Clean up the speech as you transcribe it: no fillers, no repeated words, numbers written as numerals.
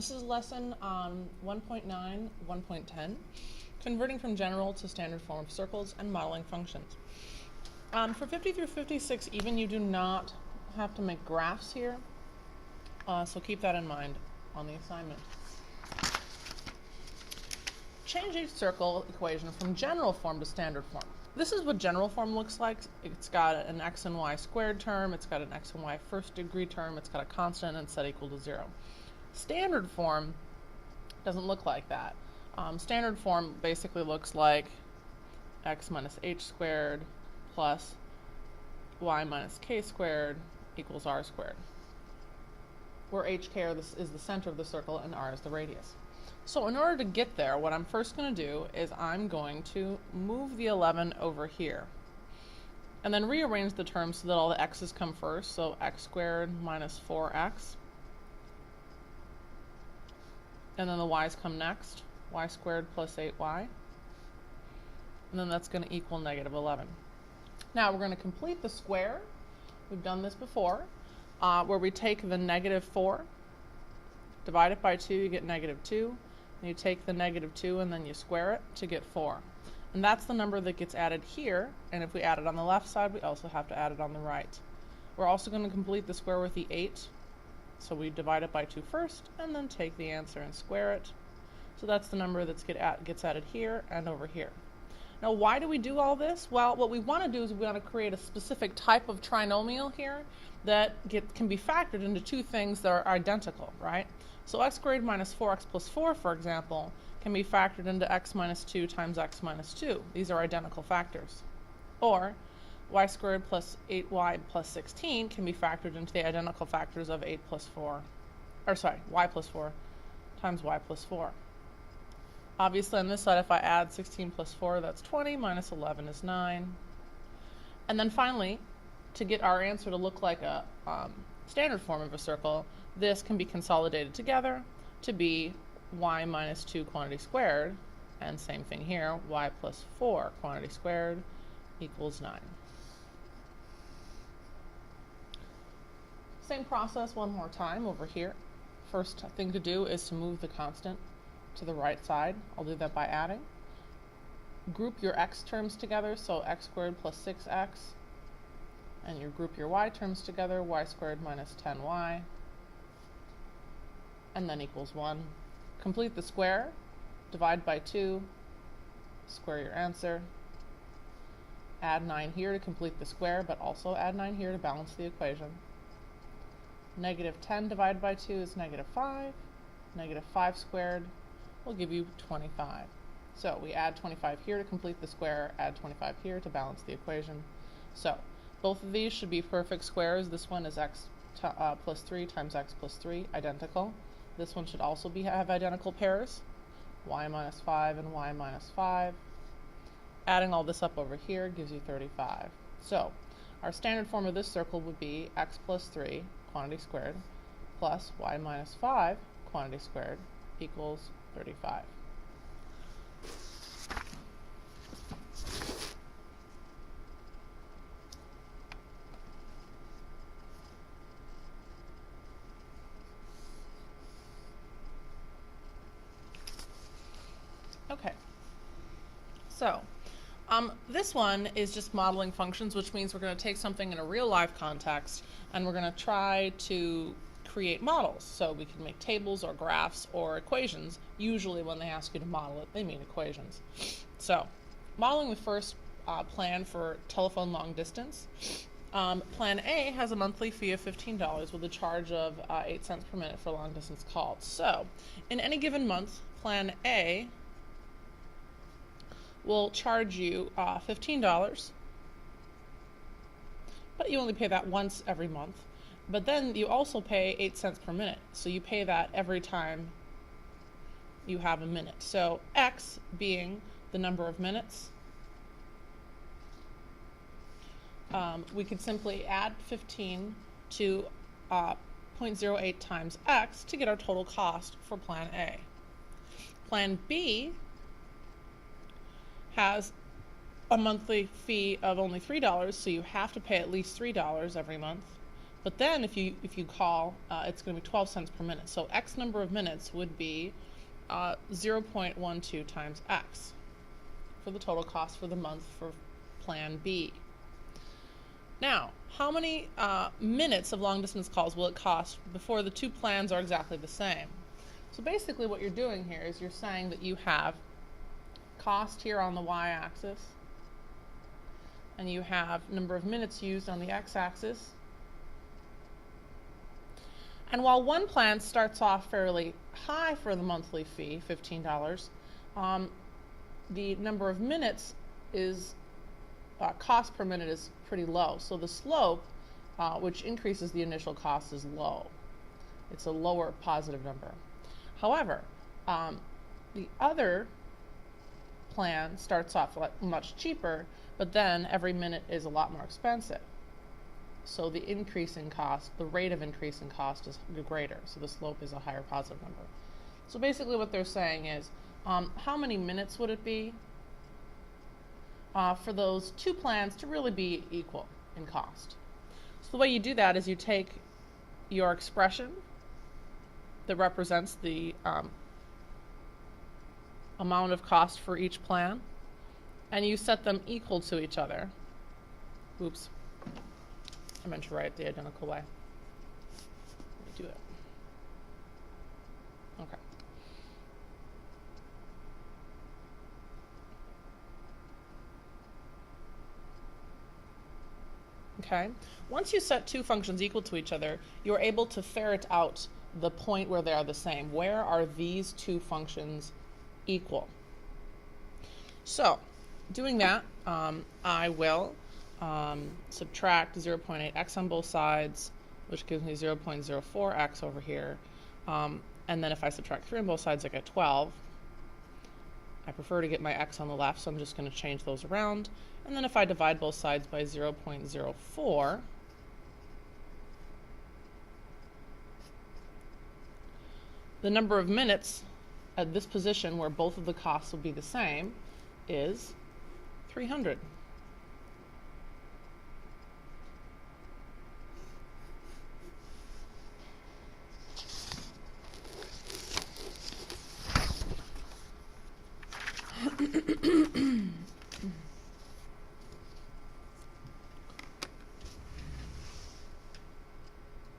This is lesson 1.9, 1.10, converting from general to standard form of circles and modeling functions. For 50 through 56 even, you do not have to make graphs here, so keep that in mind on the assignment. Change each circle equation from general form to standard form. This is what general form looks like. It's got an x and y squared term, it's got an x and y first degree term, it's got a constant and set equal to 0. Standard form doesn't look like that. Standard form basically looks like x minus h squared plus y minus k squared equals r squared, where hk is the center of the circle and r is the radius. So in order to get there, what I'm first going to do is I'm going to move the 11 over here and then rearrange the terms so that all the x's come first. So x squared minus 4x. And then the y's come next, y squared plus 8y. And then that's going to equal negative 11. Now we're going to complete the square. We've done this before, where we take the negative 4, divide it by 2, you get negative 2. And you take the negative 2 and then you square it to get 4. And that's the number that gets added here. And if we add it on the left side, we also have to add it on the right. We're also going to complete the square with the 8. So we divide it by 2 first, and then take the answer and square it. So that's the number that gets added here and over here. Now, why do we do all this? Well, what we want to do is we want to create a specific type of trinomial here that can be factored into two things that are identical, right? So x squared minus 4x plus 4, for example, can be factored into x minus 2 times x minus 2. These are identical factors. Or y squared plus 8y plus 16 can be factored into the identical factors of y plus 4 times y plus 4. Obviously on this side, if I add 16 plus 4, that's 20, minus 11 is 9. And then finally, to get our answer to look like a standard form of a circle, this can be consolidated together to be y minus 2 quantity squared, and same thing here, y plus 4 quantity squared equals 9. Same process one more time over here. First thing to do is to move the constant to the right side. I'll do that by adding. Group your x terms together, so x squared plus 6x. And you group your y terms together, y squared minus 10y. And then equals 1. Complete the square, divide by 2, square your answer. Add 9 here to complete the square, but also add 9 here to balance the equation. Negative 10 divided by 2 is negative 5. Negative 5 squared will give you 25. So we add 25 here to complete the square, add 25 here to balance the equation. So both of these should be perfect squares. This one is x plus 3 times x plus 3, identical. This one should also have identical pairs, y minus 5 and y minus 5. Adding all this up over here gives you 35. So our standard form of this circle would be x plus 3 quantity squared plus y minus 5 quantity squared equals 35. Okay, so this one is just modeling functions, which means we're going to take something in a real life context and we're going to try to create models. So we can make tables or graphs or equations. Usually when they ask you to model it, they mean equations. So modeling the first plan for telephone long distance. Plan A has a monthly fee of $15 with a charge of 8 cents per minute for long distance calls. So in any given month, Plan A will charge you $15, but you only pay that once every month. But then you also pay 8 cents per minute, so you pay that every time you have a minute. So x being the number of minutes, we could simply add 15 to 0.08 times x to get our total cost for Plan A. Plan B has a monthly fee of only $3, so you have to pay at least $3 every month. But then if you call, it's going to be 12 cents per minute. So X number of minutes would be 0.12 times X for the total cost for the month for Plan B. Now, how many minutes of long distance calls will it cost before the two plans are exactly the same? So basically what you're doing here is you're saying that you have cost here on the y-axis, and you have number of minutes used on the x-axis. And while one plan starts off fairly high for the monthly fee, $15, the number of minutes is, cost per minute is pretty low. So the slope, which increases the initial cost, is low. It's a lower positive number. However, the other plan starts off much cheaper, but then every minute is a lot more expensive. So the increase in cost, the rate of increase in cost is greater. So the slope is a higher positive number. So basically what they're saying is, how many minutes would it be for those two plans to really be equal in cost? So the way you do that is you take your expression that represents the amount of cost for each plan, and you set them equal to each other. Oops, I meant to write it the identical way. Let me do it. Okay. Okay. Once you set two functions equal to each other, you're able to ferret out the point where they are the same. Where are these two functions equal? So, doing that, I will subtract 0.8x on both sides, which gives me 0.04x over here. And then if I subtract 3 on both sides, I get 12. I prefer to get my x on the left, so I'm just going to change those around. And then if I divide both sides by 0.04, the number of minutes at this position where both of the costs will be the same is 300.